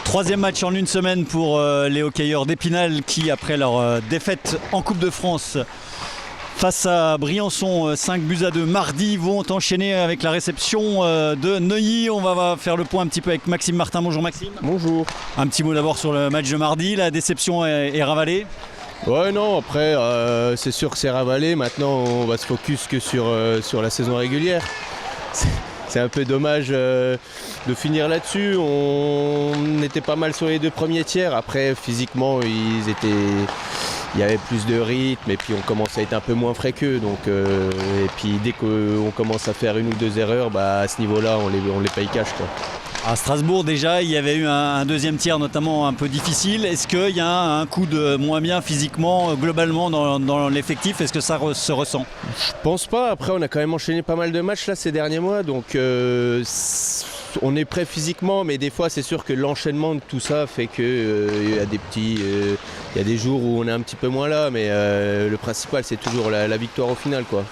Troisième match en une semaine pour les hockeyeurs d'Épinal qui, après leur défaite en Coupe de France face à Briançon, 5-2 mardi, vont enchaîner avec la réception de Neuilly. On va faire le point un petit peu avec Maxime Martin. Bonjour Maxime. Bonjour. Un petit mot d'abord sur le match de mardi. La déception est ravalée. Ouais, non, après c'est sûr que c'est ravalé. Maintenant on va se focus que sur la saison régulière. C'est un peu dommage de finir là-dessus. On était pas mal sur les deux premiers tiers. Après, physiquement, il y avait plus de rythme et puis on commence à être un peu moins frais qu'eux. Et puis dès qu'on commence à faire une ou deux erreurs, à ce niveau-là, on les paye cash, quoi. À Strasbourg déjà, il y avait eu un deuxième tiers notamment un peu difficile. Est-ce qu'il y a un coup de moins bien physiquement, globalement dans l'effectif? Est-ce que ça se ressent? Je pense pas. Après, on a quand même enchaîné pas mal de matchs là ces derniers mois. Donc on est prêt physiquement, mais des fois c'est sûr que l'enchaînement de tout ça fait qu'il y a il y a des jours où on est un petit peu moins là, mais le principal c'est toujours la victoire au final, quoi.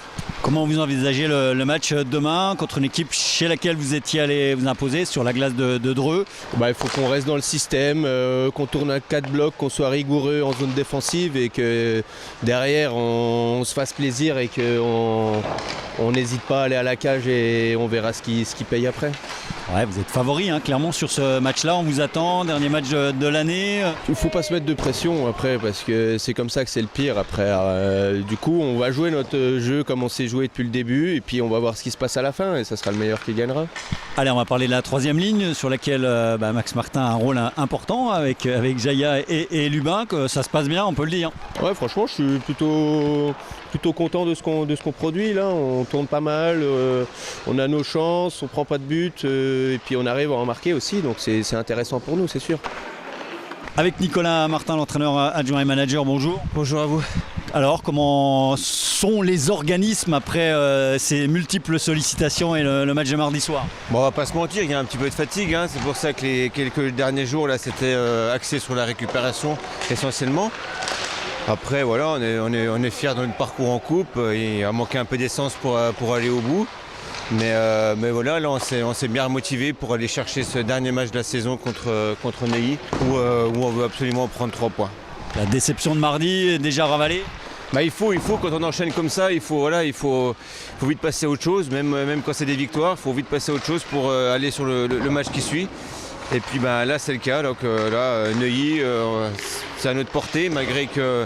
Comment vous envisagez le match demain contre une équipe chez laquelle vous étiez allé vous imposer sur la glace de Dreux? Il faut qu'on reste dans le système, qu'on tourne à 4 blocs, qu'on soit rigoureux en zone défensive et que derrière on se fasse plaisir et qu'on n'hésite pas à aller à la cage et on verra ce qui paye après. Ouais, vous êtes favori clairement sur ce match-là. On vous attend, dernier match de l'année. Il ne faut pas se mettre de pression après parce que c'est comme ça que c'est le pire après. Du coup, on va jouer notre jeu comme on s'est joué depuis le début et puis on va voir ce qui se passe à la fin et ça sera le meilleur qui gagnera. Allez, on va parler de la troisième ligne sur laquelle Max Martin a un rôle important avec Jaya et Lubin. Que ça se passe bien, on peut le dire. Ouais, franchement, je suis plutôt content de ce qu'on produit là. On tourne pas mal, on a nos chances, on prend pas de but et puis on arrive à en marquer aussi, donc c'est intéressant pour nous, c'est sûr. Avec Nicolas Martin, l'entraîneur adjoint et manager, bonjour. Bonjour à vous. Alors, comment sont les organismes après ces multiples sollicitations et le match de mardi soir? Bon, on va pas se mentir, il y a un petit peu de fatigue, c'est pour ça que les quelques derniers jours là c'était axé sur la récupération essentiellement. Après voilà, on est fiers de notre parcours en coupe, il a manqué un peu d'essence pour aller au bout. Mais voilà, là on s'est bien motivé pour aller chercher ce dernier match de la saison contre Neuilly où on veut absolument prendre 3 points. La déception de mardi est déjà ravalée? Il faut quand on enchaîne comme ça, il faut vite passer à autre chose, même quand c'est des victoires, il faut vite passer à autre chose pour aller sur le match qui suit. Et puis là c'est le cas, donc là Neuilly c'est à notre portée, malgré que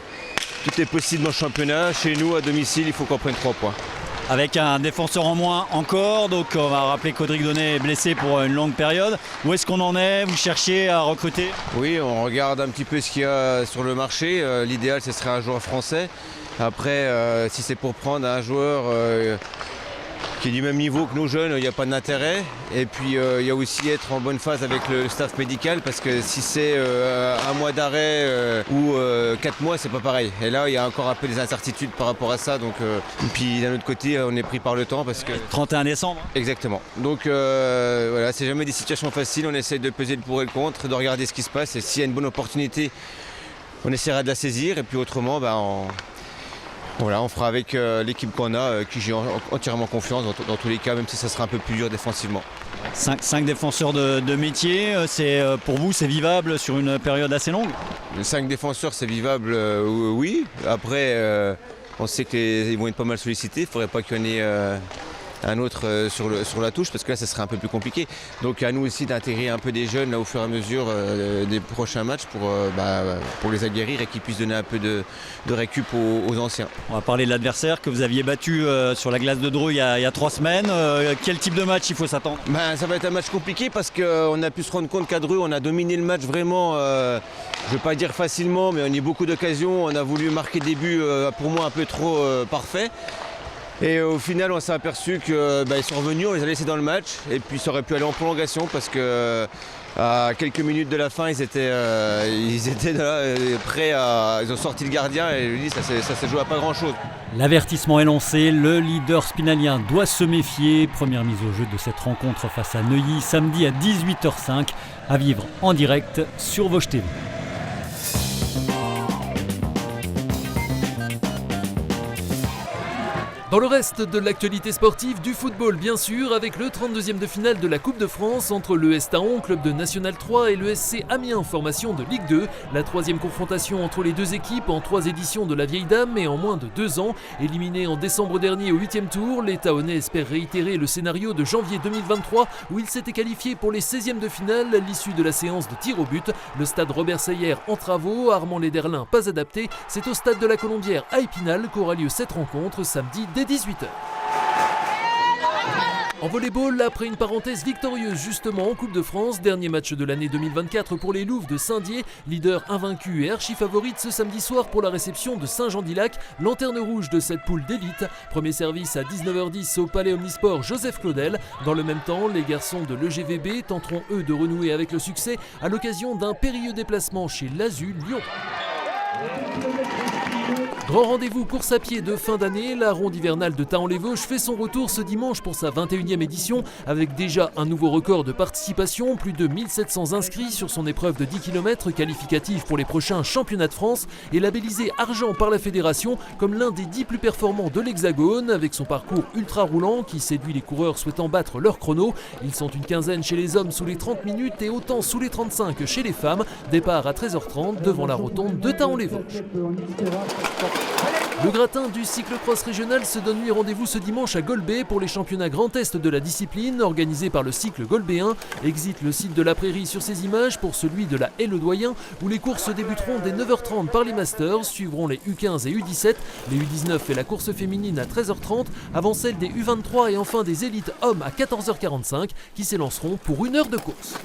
tout est possible dans le championnat. Chez nous à domicile il faut qu'on prenne 3 points. Avec un défenseur en moins encore, donc on va rappeler qu'Audric Donnet est blessé pour une longue période. Où est-ce qu'on en est? Vous cherchez à recruter? Oui, on regarde un petit peu ce qu'il y a sur le marché. L'idéal ce serait un joueur français. Après, si c'est pour prendre un joueur qui est du même niveau que nos jeunes, il n'y a pas d'intérêt. Et puis il y a aussi être en bonne phase avec le staff médical, parce que si c'est un mois d'arrêt ou 4 mois, c'est pas pareil. Et là il y a encore un peu des incertitudes par rapport à ça. Donc, et puis d'un autre côté on est pris par le temps parce que... 31 décembre. Exactement. Donc voilà, c'est jamais des situations faciles, on essaie de peser le pour et le contre, de regarder ce qui se passe, et s'il y a une bonne opportunité, on essaiera de la saisir, et puis autrement on fera avec l'équipe qu'on a, qui j'ai entièrement confiance dans tous les cas, même si ça sera un peu plus dur défensivement. 5 défenseurs de métier, pour vous c'est vivable sur une période assez longue? 5 défenseurs c'est vivable, oui. Après on sait qu'ils vont être pas mal sollicités, il ne faudrait pas qu'il y en ait un autre sur la touche, parce que là ça serait un peu plus compliqué. Donc à nous aussi d'intégrer un peu des jeunes là, au fur et à mesure des prochains matchs pour les aguerrir et qu'ils puissent donner un peu de récup aux anciens. On va parler de l'adversaire que vous aviez battu sur la glace de Dreux il y a 3 semaines. Quel type de match il faut s'attendre? Ça va être un match compliqué parce qu'on a pu se rendre compte qu'à Dreux on a dominé le match vraiment, je ne vais pas dire facilement, mais on a eu beaucoup d'occasions. On a voulu marquer des buts pour moi un peu trop parfaits. Et au final, on s'est aperçu qu'ils sont revenus, on les a laissés dans le match, et puis ça aurait pu aller en prolongation parce que à quelques minutes de la fin, ils étaient là, prêts à... Ils ont sorti le gardien et lui dit ça s'est joué à pas grand-chose. L'avertissement est lancé, le leader spinalien doit se méfier. Première mise au jeu de cette rencontre face à Neuilly, samedi à 18h05, à vivre en direct sur Vosges TV. Dans le reste de l'actualité sportive, du football bien sûr, avec le 32e de finale de la Coupe de France entre l'ES Taon, club de National 3, et le SC Amiens, formation de Ligue 2. La troisième confrontation entre les deux équipes en 3 éditions de la Vieille Dame et en moins de 2 ans. Éliminés en décembre dernier au 8e tour, les Taonnais espèrent réitérer le scénario de janvier 2023 où ils s'étaient qualifiés pour les 16e de finale à l'issue de la séance de tir au but. Le stade Robert Seyer en travaux, Armand Lederlin pas adapté. C'est au stade de la Colombière à Épinal qu'aura lieu cette rencontre samedi dès 18h. En volleyball, après une parenthèse victorieuse justement en Coupe de France, dernier match de l'année 2024 pour les Louves de Saint-Dié, leader invaincu et archi-favorite ce samedi soir pour la réception de Saint-Jean-d'Ilac, lanterne rouge de cette poule d'élite. Premier service à 19h10 au Palais Omnisport Joseph Claudel. Dans le même temps, les garçons de l'EGVB tenteront eux de renouer avec le succès à l'occasion d'un périlleux déplacement chez l'Azu Lyon. Grand rendez-vous course à pied de fin d'année, la ronde hivernale de Thaon-les-Vosges fait son retour ce dimanche pour sa 21e édition avec déjà un nouveau record de participation, plus de 1700 inscrits sur son épreuve de 10 km qualificative pour les prochains championnats de France et labellisé argent par la fédération comme l'un des 10 plus performants de l'Hexagone avec son parcours ultra roulant qui séduit les coureurs souhaitant battre leur chrono. Ils sont une quinzaine chez les hommes sous les 30 minutes et autant sous les 35 chez les femmes. Départ à 13h30 devant la rotonde de Thaon-les-Vosges. Le gratin du cyclocross régional se donne lui rendez-vous ce dimanche à Golbey pour les championnats Grand Est de la discipline organisés par le cycle golbéen. Exit le site de la Prairie sur ces images pour celui de la Haie-le-Doyen où les courses débuteront dès 9h30 par les Masters, suivront les U15 et U17, les U19 et la course féminine à 13h30 avant celle des U23 et enfin des élites hommes à 14h45 qui s'élanceront pour 1 heure de course.